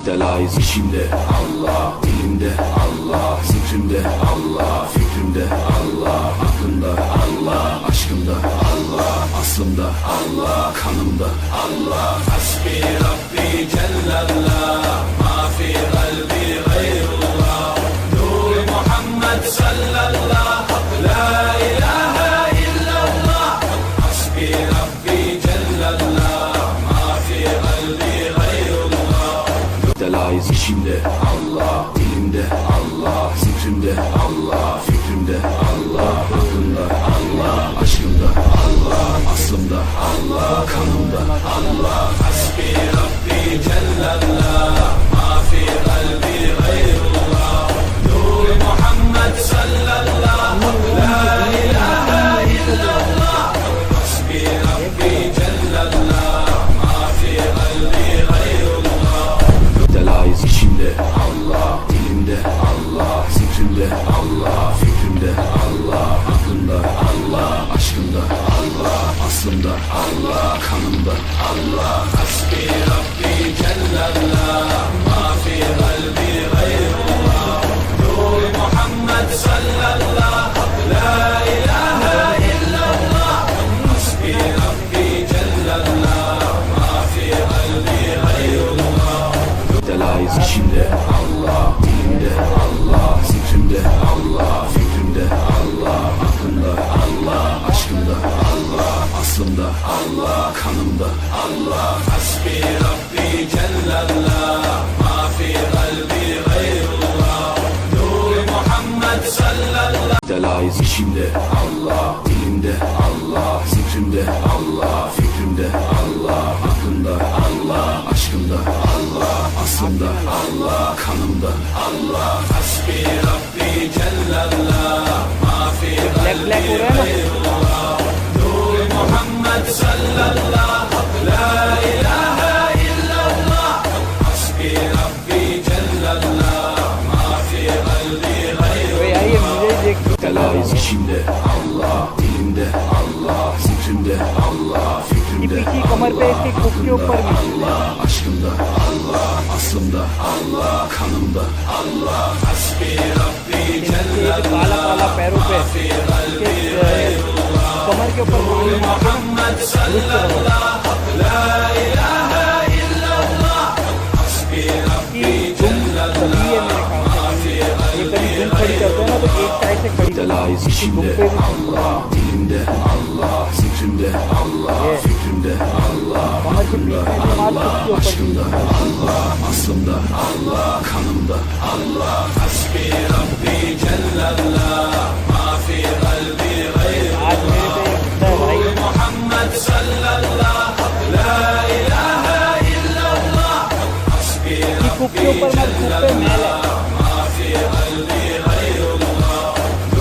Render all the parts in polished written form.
Delayız içimde Allah, dilimde Allah, zikrimde Allah, fikrimde Allah, aklımda Allah, aşkımda Allah, aslımda Allah, kanımda Allah. Hasbi Rabbi Cellallah, ma fi kalbi gayrullah, Nur Muhammed sallallahu, la ilahe illallah. Hasbi Rabbi Cellallah, ma fi kalbi gayrullah. Delayız içimde Allah, dilimde Allah, zikrimde Allah, fikrimde Allah, aklımda Allah, aşkımda Allah, aslımda Allah, kanımda Allah. Hasbi Rabbi Cellallah, ma fi kalbi gayrullah, Nur Muhammed sallallahu, la ilahe illallah. Hasbi Rabbi Cellallah, ma fi kalbi gayrullah. Delayız içimde Allah, dilimde Allah, zikrimde Allah, fikrimde Allah, aklımda Allah, aşkımda Allah, aslımda Allah, kanımda Allah. Hasbi Rabbi Cellallah, ma fi kalbi gayrullah, Nur Muhammed sallallahu, la ilahe illallah. Hasbi Rabbi Cellallah, ma fi kalbi gayrullah. Delayız içimde Allah, dilimde Allah, zikrimde Allah, fikrimde Allah, aklımda Allah, aşkımda Allah, aslımda Allah, kanımda Allah. Hasbi Rabbi Cellallah, ma fi kalbi gayrullah, Nur Muhammed sallallahu. Delayız içimde Allah, dilimde Allah, zikrimde Allah, fikrimde Allah, aklımda Allah, aşkımda Allah, aslımda Allah, kanımda Allah. Hasbi Rabbi Cellallah, ma fi kalbi gayrullah, Nur Muhammed sallallahu, la ilahe illallah. Hasbi Rabbi Cellallah, ma fi kalbi gayrullah. Delayız içimde Allah, dilimde Allah, zikrimde Allah, fikrimde Allah, Allah, aşkımda Allah, aslımda Allah, kanımda Allah. Hasbi Rabbi Cellallah, ma fi kalbi gayrullah, Nur Muhammed sallallahu, la ilahe illallah. Hasbi Rabbi Cellallah, ma fi kalbi gayrullah. Delayız içimde Allah, dilimde Allah, zikrimde Allah, fikrimde Allah, aklımda Allah, aşkımda Allah, aslımda Allah, kanımda Allah. Hasbi Rabbi Cellallah, ma fi kalbi gayrullah, Nur Muhammed sallallahu, la ilahe illallah. Hasbi Rabbi Cellallah, ma fi kalbi gayrullah.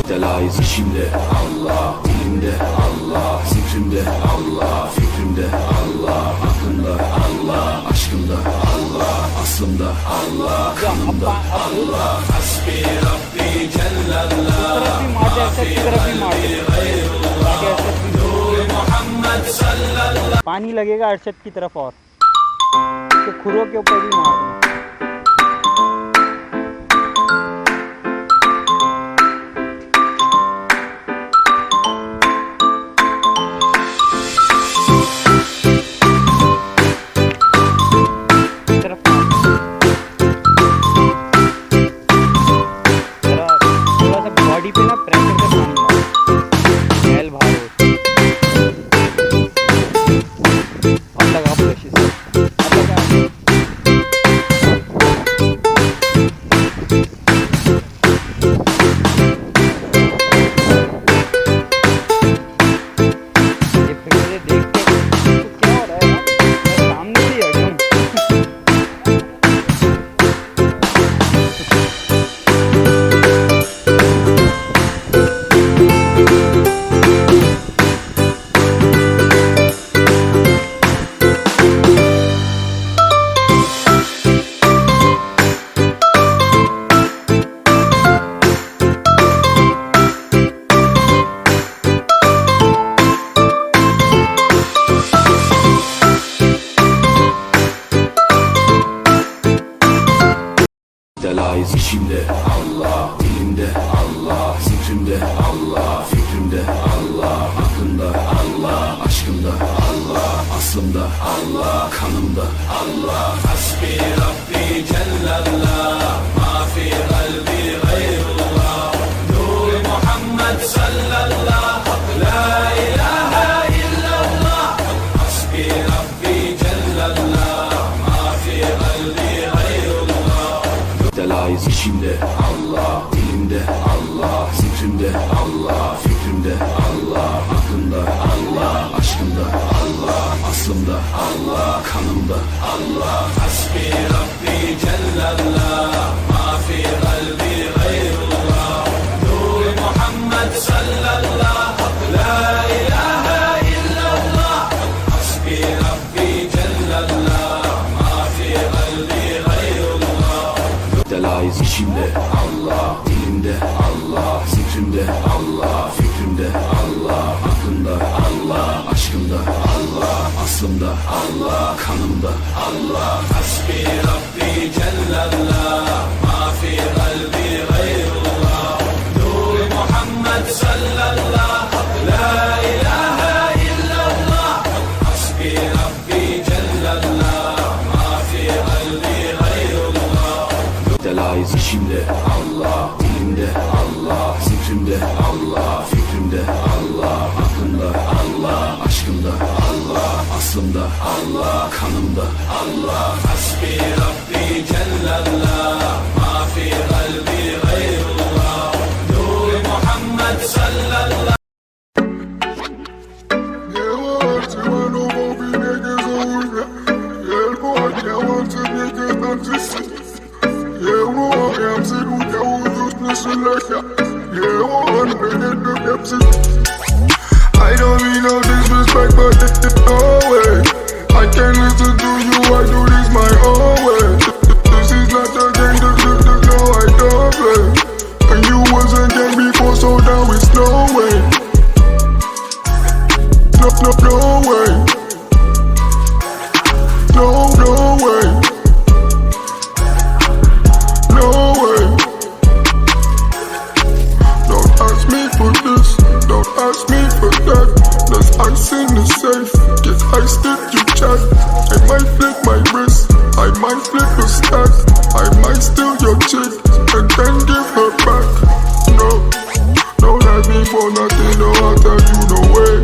Delayız içimde Allah, dilimde Allah, zikrimde Allah, fikrimde Allah, aklımda Allah, aşkımda Allah, aslımda Allah, kanımda Allah. Hasbi Rabbi Cellallah, ma fi kalbi gayrullah, Nur Muhammed sallallahu. पानी लगेगा अरशद की तरफ और तो खुरों के ऊपर भी मारना। बॉडी पे ना प्रेशर का पानी मारो, फैल भार और लगा प्रेशर से, अब लगा Müptelayız içimde Allah, dilimde Allah, zikrimde Allah, fikrimde Allah, aklımda Allah, aşkımda Allah, aslımda Allah, kanımda Allah. Hasbi Rabbi Cellallah, ma fi kalbi gayrullah, Nur Muhammed sallallahu, la ilahe illallah. Hasbi Rabbi Cellallah, ma fi kalbi gayrullah. Müptelayız içimde Allah, dilimde Allah, zikrimde Allah, fikrimde Allah, aklımda Allah, aşkımda Allah, aslımda Allah, kanımda Allah. Hasbi Rabbi Cellallah, ma fi kalbi gayrullah, Nur Muhammed sallallahu, la ilahe illallah. Hasbi Rabbi Cellallah, ma fi kalbi gayrullah. Müptelayız içimde Allah, dilimde Allah, zikrimde Allah, fikrimde Allah, aklımda Allah, aşkımda Allah, aslımda Allah, kanımda Allah. Hasbi Rabbi Cellallah, ma fi kalbi gayrullah, Nur Muhammed sallallahu, la ilahe illallah. Hasbi Rabbi Cellallah, ma fi kalbi gayrullah. Müptelayız içimde Allah, dilimde Allah, zikrimde Allah, fikrimde Allah, aklımda Allah, aşkımda Allah, aslımda Allah, kanımda Allah. Hasbi Rabbi Cellallah, ma fi kalbi gayrullah, Nur Muhammed sallallahu. I don't mean no disrespect, but no way. I can't listen to you, I do this my own way. This is not a game, no, I don't play. And you wasn't game before, so now it's no way. No way. No way. No way. Don't ask me for this, don't ask me for that. There's ice in the safe, get ice if you chat. I might flick my wrist, I might flip a stack. I might steal your chick, and then give her back. No, don't ask me for nothing, no, I'll tell you no way.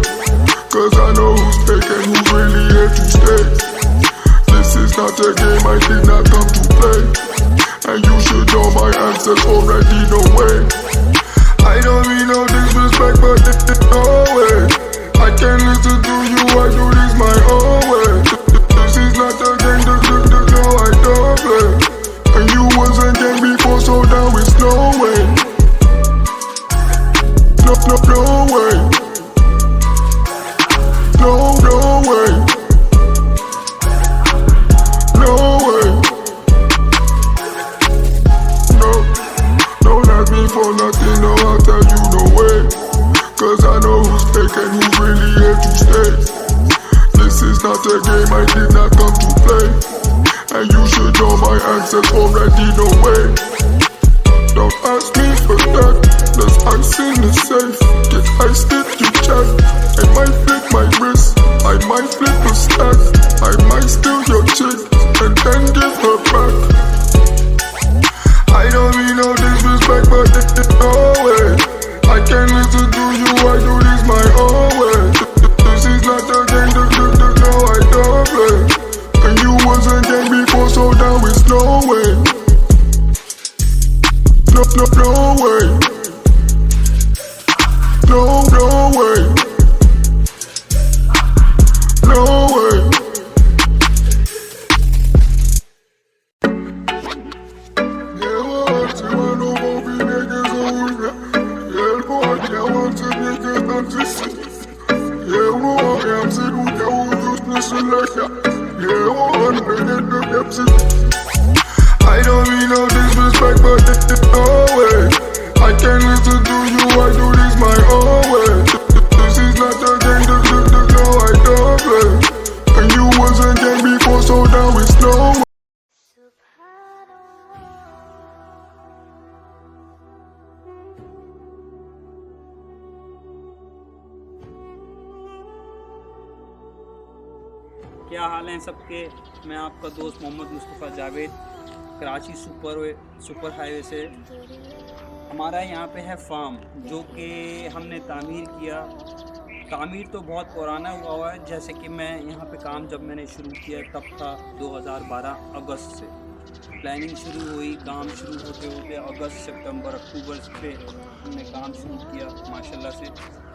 Cause I know who's fake and who's really here to stay. This is not a game, I did not come to play. And you should know my answers already, no way. I don't mean no disrespect, but no way. I can't listen to you, I do this my own way. This is not a game, no, I don't play. And you wasn't game before, so now it's no way. No way. No way. No way. No, don't ask me for nothing, no, I'll tell you no way. Cause I know who's fake and who's really here to stay. This is not a game, I did not come to play. And you should know my answers already, no way. Don't ask me for that, there's ice in the safe. Get ice if you chat. I might flick my wrist, I might flip a stack. I might steal your chick, and then give her back. I don't mean no disrespect, but no way. I can't listen to you, I do this my own way. This is not a game, no, I don't play. And you wasn't game before, so now it's no way. No way. No way. No way. I don't mean no disrespect, but no way. I can't listen to you, I do this my own way. This is not a game, no, I don't play. And you wasn't game before, so now it's no way. क्या हाल हैं सबके। मैं आपका दोस्त Mohammad Mustafa Javed, Karachi super highway से। हमारा यहाँ पे है फार्म जो कि हमने तामीर किया। तामीर तो बहुत पुराना हुआ है, जैसे कि मैं यहाँ पे काम जब मैंने शुरू किया तब था 2012 अगस्त से प्लानिंग शुरू हुई। काम शुरू होते होते अगस्त सितंबर अक्टूबर पे हमने काम शुरू किया माशाल्लाह से।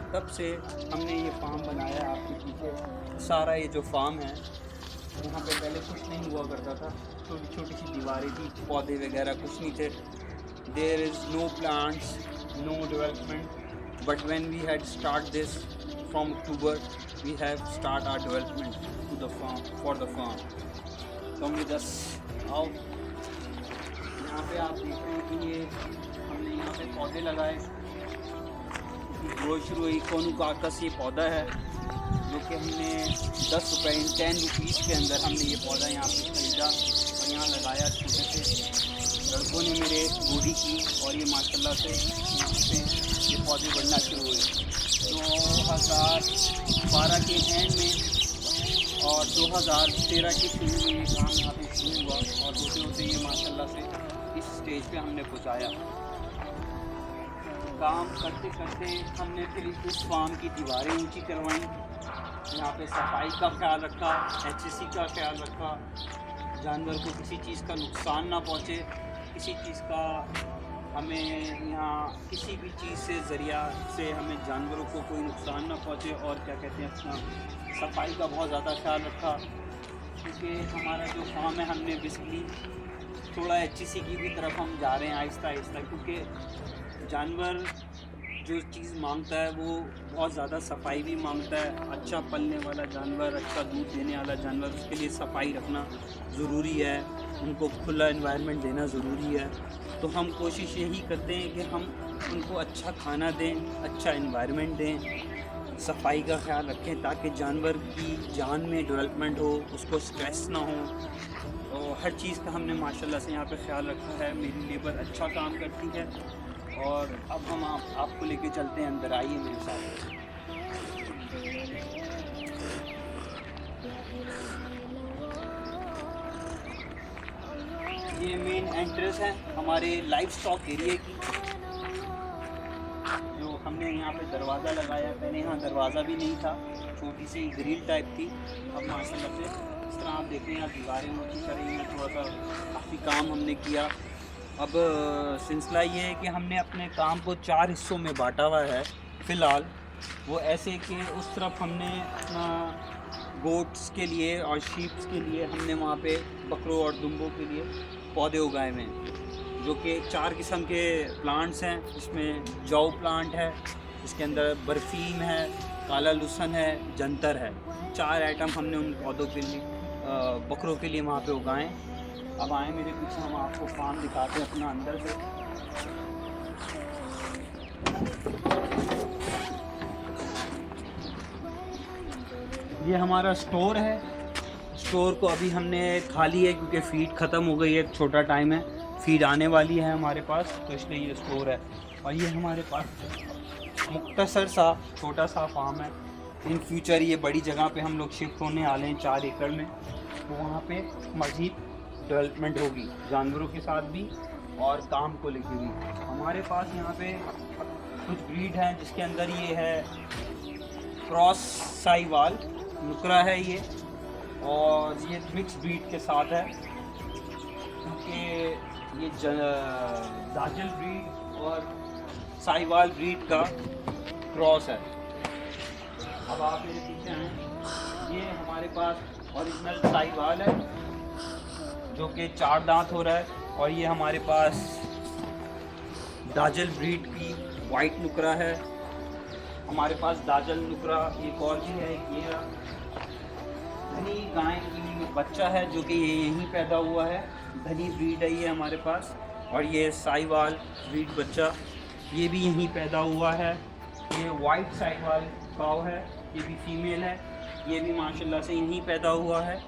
तब से हमने ये फार्म बनाया। आपके पीछे सारा ये जो फार्म है, यहाँ पे पहले कुछ नहीं हुआ करता था, छोटी छोटी सी दीवारें थी, पौधे वगैरह कुछ नहीं थे। There is no plants, no development, but when we had start this from October we have start our development to the farm for the farm. Come with us, आओ। यहाँ पे आप देख रहे हैं कि ये हमने यहाँ पे पौधे लगाए, ग्रो शुरू हुई। कोनू काकस ये पौधा है जो कि हमने 10 रुपये 10 रुपीज़ के अंदर हमने ये पौधा यहाँ पे खरीदा और यहाँ लगाया। छोटे से लड़कों ने मेरे गोदी की और ये माशाल्लाह से यहाँ पे ये पौधे बढ़ना शुरू हुए। 2012 के एंड में और 2013 के शुरू में ये काम यहाँ पे शुरू हुआ और होते होते ये माशाल्लाह से इस स्टेज पे हमने पहुँचाया। काम करते करते हमने फिर इस फार्म की दीवारें ऊंची करवाई, यहाँ पे सफाई का ख्याल रखा, HSE का ख्याल रखा, जानवर को किसी चीज़ का नुकसान ना पहुँचे, किसी चीज़ का हमें यहाँ किसी भी चीज़ से ज़रिया से हमें जानवरों को कोई नुकसान ना पहुँचे। और क्या कहते हैं, अपना सफाई का बहुत ज़्यादा ख्याल रखा, क्योंकि हमारा जो फार्म है हमने बेसिकली थोड़ा HSE की भी तरफ हम जा रहे हैं आहिस्ता आहिस्ता, क्योंकि जानवर जो चीज़ मांगता है वो बहुत ज़्यादा सफाई भी मांगता है। अच्छा पलने वाला जानवर, अच्छा दूध देने वाला जानवर, उसके लिए सफाई रखना ज़रूरी है, उनको खुला एनवायरनमेंट देना ज़रूरी है। तो हम कोशिश यही करते हैं कि हम उनको अच्छा खाना दें, अच्छा एनवायरनमेंट दें, सफाई का ख्याल रखें ताकि जानवर की जान में डेवलपमेंट हो, उसको स्ट्रेस ना हो। और हर चीज़ का हमने माशाल्लाह से यहाँ पे ख्याल रखा है। मेरी लेबर अच्छा काम करती है। और अब हम आपको लेके चलते हैं अंदर, आइए मेरे साथ। ये मेन एंट्रेंस है हमारे लाइव स्टॉक एरिया की, जो हमने यहाँ पे दरवाज़ा लगाया। पहले यहाँ दरवाज़ा भी नहीं था, छोटी सी ग्रिल टाइप थी। अब माशाल्लाह से इस तरह आप देख रहे हैं, आप दीवारें ऊँची कर रही हैं, थोड़ा सा काफ़ी काम हमने किया। अब सिलसिला ये है कि हमने अपने काम को 4 हिस्सों में बांटा हुआ है फ़िलहाल। वो ऐसे कि उस तरफ हमने अपना गोट्स के लिए और शीप्स के लिए हमने वहाँ पे बकरों और दुम्बों के लिए पौधे उगाए हुए हैं, जो कि 4 किस्म के प्लांट्स हैं। इसमें जौ प्लांट है, इसके अंदर बर्फ़ीन है, काला लुसन है, जंतर है। 4 आइटम हमने उन पौधों के लिए बकरों के लिए वहाँ पे उगाएँ। अब आए मेरे पीछे, हम आपको फार्म दिखाते हैं अपना अंदर से। ये हमारा स्टोर है। स्टोर को अभी हमने खाली है क्योंकि फ़ीड ख़त्म हो गई है, छोटा टाइम है, फ़ीड आने वाली है हमारे पास, तो इसलिए ये स्टोर है। और ये हमारे पास मुख्तसर सा छोटा सा फार्म है। इन फ्यूचर ये बड़ी जगह पे हम लोग शिफ्ट होने वाले हैं 4 एकड़ में, तो वहाँ पे मज़ीद डेवलपमेंट होगी जानवरों के साथ भी और काम को लेके भी। हमारे पास यहाँ पे कुछ ब्रीड हैं, जिसके अंदर ये है क्रॉस साहिवाल नुकरा है ये, और ये मिक्स ब्रीड के साथ है, क्योंकि ये दाजल ब्रीड और साहिवाल ब्रीड का क्रॉस है। अब आप मेरे पीछे हैं, ये हमारे पास ओरिजिनल साहिवाल है जो कि 4 दांत हो रहा है, और ये हमारे पास दाजल ब्रीड की वाइट नुकरा है। हमारे पास दाजल नुकरा एक और भी है, ये धनी गाय की बच्चा है जो कि ये यहीं पैदा हुआ है, धनी ब्रीड है ये हमारे पास। और ये साहिवाल ब्रीड बच्चा ये भी यहीं पैदा हुआ है। ये वाइट साहिवाल काऊ है, ये भी फीमेल है, ये भी माशाल्लाह से यहीं पैदा हुआ है।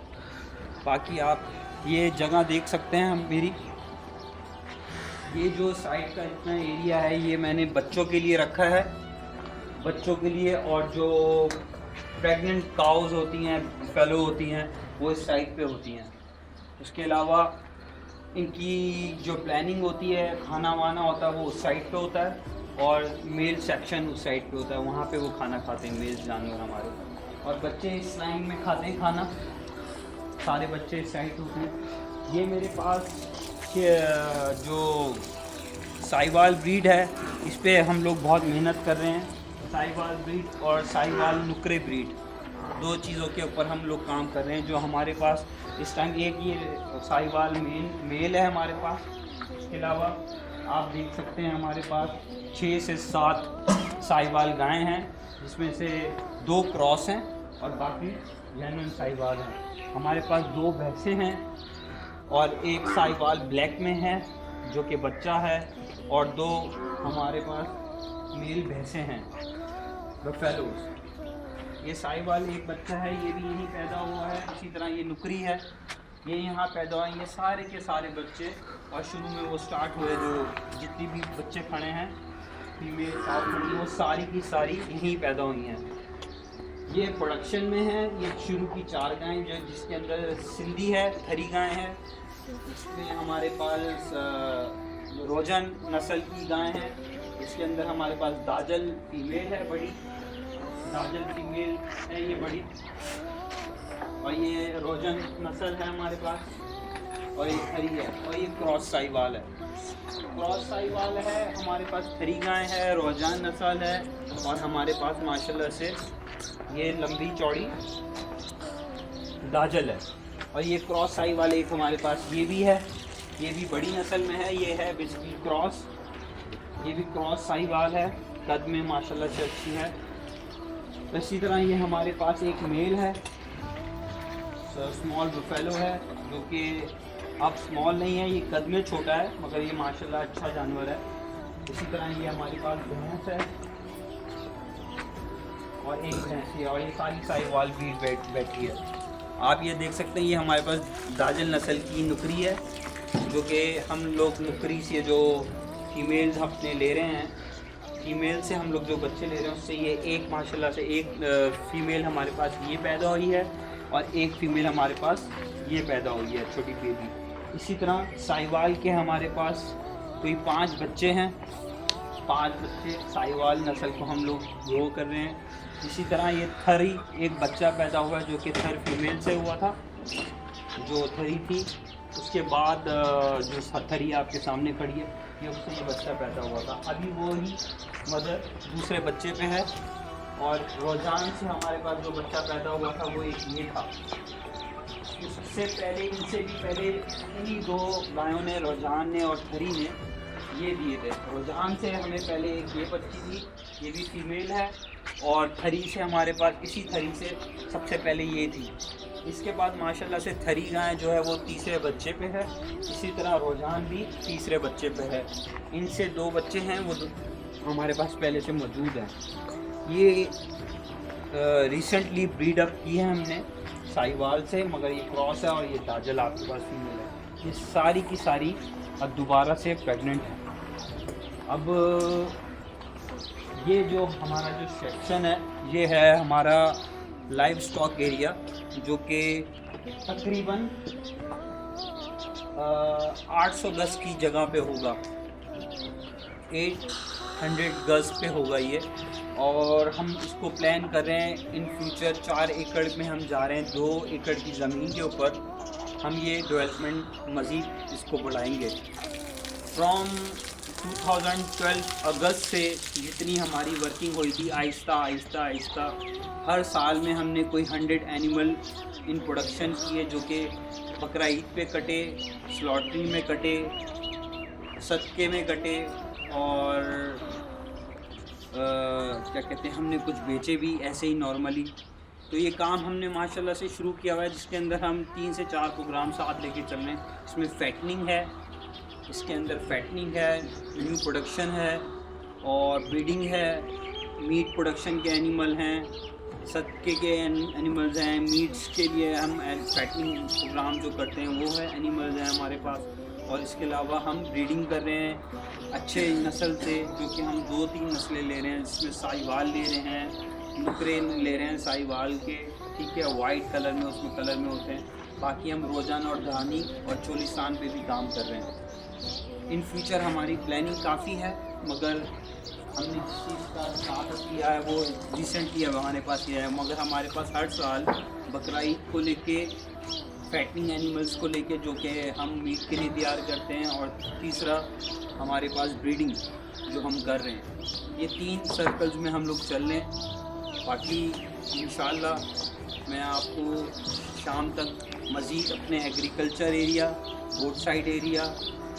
बाकी आप ये जगह देख सकते हैं हम मेरी, ये जो साइड का इतना एरिया है ये मैंने बच्चों के लिए रखा है, बच्चों के लिए। और जो प्रेग्नेंट काउज होती हैं, फेलो होती हैं, वो इस साइड पे होती हैं। उसके अलावा इनकी जो प्लानिंग होती है, खाना वाना होता है, वो उस साइड पे होता है और मेल सेक्शन उस साइड पे होता है, वहाँ पे वो खाना खाते हैं मेल जानवर हमारे। और बच्चे इस लाइन में खाते हैं खाना, सारे बच्चे इस साइड होते हैं। ये मेरे पास जो साहिवाल ब्रीड है, इस पे हम लोग बहुत मेहनत कर रहे हैं। साहिवाल ब्रीड और साहिवाल नुकरे ब्रीड, दो चीज़ों के ऊपर हम लोग काम कर रहे हैं। जो हमारे पास इस टाइम एक ये साहिवाल मेल है हमारे पास। इसके अलावा आप देख सकते हैं हमारे पास 6 से 7 साहिवाल गायें हैं, जिसमें से 2 क्रॉस हैं और बाकी जेन्युइन साहिवाल हैं। हमारे पास 2 भैंसें हैं और एक साहिवाल ब्लैक में है जो कि बच्चा है, और 2 हमारे पास मेल भैंसें हैं बफेलोज। ये साहिवाल एक बच्चा है, ये भी यहीं पैदा हुआ है। इसी तरह ये नुकरी है, ये यहाँ पैदा हुआ है। ये सारे के सारे बच्चे, और शुरू में वो स्टार्ट हुए जो जितनी भी बच्चे खड़े हैं फीमेल साफ खड़ी, वो सारी की सारी यहीं पैदा हुई हैं। ये प्रोडक्शन में है। ये शुरू की 4 गायें जो जिसके अंदर सिंधी है, थरी गाय है। इसमें हमारे पास रोजन नस्ल की गाय है। इसके अंदर हमारे पास दाजल फीमेल है, बड़ी दाजल फीमेल है ये बड़ी, और ये रोजन नस्ल है हमारे पास, और ये थरी है, और ये क्रॉस साहिवाल है। क्रॉस साहिवाल है हमारे पास, थरी गाय है, रोजान नस्ल है, और हमारे पास माशाल्लाह से ये लंबी चौड़ी दाजल है। और ये क्रॉस साहिवाल एक हमारे पास ये भी है, ये भी बड़ी नस्ल में है। ये है बिस्की क्रॉस, ये भी क्रॉस साहिवाल है, कद में माशाल्लाह से अच्छी है। इसी तरह ये हमारे पास एक मेल है, स्मॉल बफेलो है, जो कि अब स्मॉल नहीं है, ये कद में छोटा है, मगर ये माशाल्लाह अच्छा जानवर है। इसी तरह ये हमारे पास भैंस है और एक भैंस है, और ये सारी साहिवाल भी बैठी है। आप ये देख सकते हैं, ये हमारे पास दाजल नस्ल की नुकरी है, जो कि हम लोग नुकरी से जो फीमेल्स अपने ले रहे हैं, फीमेल से हम लोग जो बच्चे ले रहे हैं, उससे ये एक माशाल्लाह से एक फ़ीमेल हमारे पास ये पैदा हुई है, और एक फ़ीमेल हमारे पास ये पैदा हुई है, छोटी बेबी। इसी तरह साहिवाल के हमारे पास कोई 5 बच्चे हैं, 5 बच्चे साहिवाल नस्ल को हम लोग ग्रो कर रहे हैं। इसी तरह ये थरी एक बच्चा पैदा हुआ, जो कि थर फीमेल से हुआ था, जो थरी थी। उसके बाद जो थरी आपके सामने खड़ी है, ये उससे ये बच्चा पैदा हुआ था। अभी वो ही मदर दूसरे बच्चे पे है, और रोजान से हमारे पास जो बच्चा पैदा हुआ था वो एक ये था। उससे पहले, इनसे भी पहले इन्हीं 2 गायों ने, रोजान ने और थरी ने, ये दिए थे। रोजान से हमें पहले एक ये बच्ची थी, ये भी फीमेल है, और थरी से हमारे पास, इसी थरी से सबसे पहले ये थी। इसके बाद माशाल्लाह से थरी गाय जो है वो तीसरे बच्चे पे है। इसी तरह रोजान भी तीसरे बच्चे पे है। इनसे 2 बच्चे हैं, वो हमारे पास पहले से मौजूद हैं। ये रिसेंटली ब्रीड अप की है हमने साहिवाल से, मगर ये क्रॉस है, और ये दाजल आपके पास फीमेल है। ये सारी की सारी अब दोबारा से प्रेग्नेंट है। अब ये जो हमारा जो सेक्शन है, ये है हमारा लाइव स्टॉक एरिया, जो कि तकरीबन 800 गज की जगह पे होगा, 800 गज पे होगा ये। और हम इसको प्लान कर रहे हैं इन फ्यूचर 4 एकड़ में हम जा रहे हैं। 2 एकड़ की ज़मीन के ऊपर हम ये डेवलपमेंट मज़ीद इसको बढ़ाएंगे। फ्रॉम 2012 अगस्त से जितनी हमारी वर्किंग हुई थी, आहिस्ता आहिस्ता आहिस्ता हर साल में हमने कोई 100 एनिमल इन प्रोडक्शन किए, जो कि बकरा ईद पे कटे, स्लॉटरिंग में कटे, सदक़े में कटे, और क्या कहते हैं, हमने कुछ बेचे भी ऐसे ही नॉर्मली। तो ये काम हमने माशाल्लाह से शुरू किया हुआ है, जिसके अंदर हम 3 से 4 प्रोग्राम साथ लेके चल रहे हैं। इसमें फैटनिंग है, इसके अंदर फैटनिंग है, न्यू प्रोडक्शन है, और ब्रीडिंग है, मीट प्रोडक्शन के एनिमल हैं, सदक़े के एनिमल्स हैं, मीट्स के लिए हम फैटनिंग प्रोग्राम जो करते हैं वो है, एनिमल्स हैं हमारे पास। और इसके अलावा हम ब्रीडिंग कर रहे हैं अच्छे नस्ल से, जो कि हम 2-3 नस्लें ले रहे हैं, जिसमें साहिवाल ले रहे हैं, नुकरे ले रहे हैं साहिवाल के, ठीक है, वाइट कलर में, उसमें कलर में होते हैं। बाकी हम रोजाना और धानी और चोलिस्तान पे भी काम कर रहे हैं। इन फ्यूचर हमारी प्लानिंग काफ़ी है, मगर हमने जिस चीज़ का स्टार्टअप किया है वो रिसेंटली अब हमारे पास किया है। मगर हमारे पास हर साल बकरा ईद को लेके, फैटनिंग एनिमल्स को लेके जो कि हम मीट के लिए तैयार करते हैं, और तीसरा हमारे पास ब्रीडिंग जो हम कर रहे हैं। ये 3 सर्कल्स में हम लोग चल रहे हैं। बाकी इंशाल्लाह मैं आपको शाम तक मज़ीद अपने एग्रीकल्चर एरिया, गोट साइड एरिया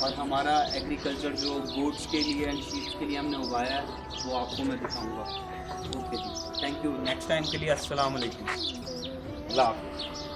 और हमारा एग्रीकल्चर जो गोट्स के लिए एंड शीप्स के लिए हमने उगाया है वो आपको मैं दिखाऊंगा। ओके जी, थैंक यू। नेक्स्ट टाइम के लिए अस्सलाम वालेकुम, अल्लाह हाफ़िज़।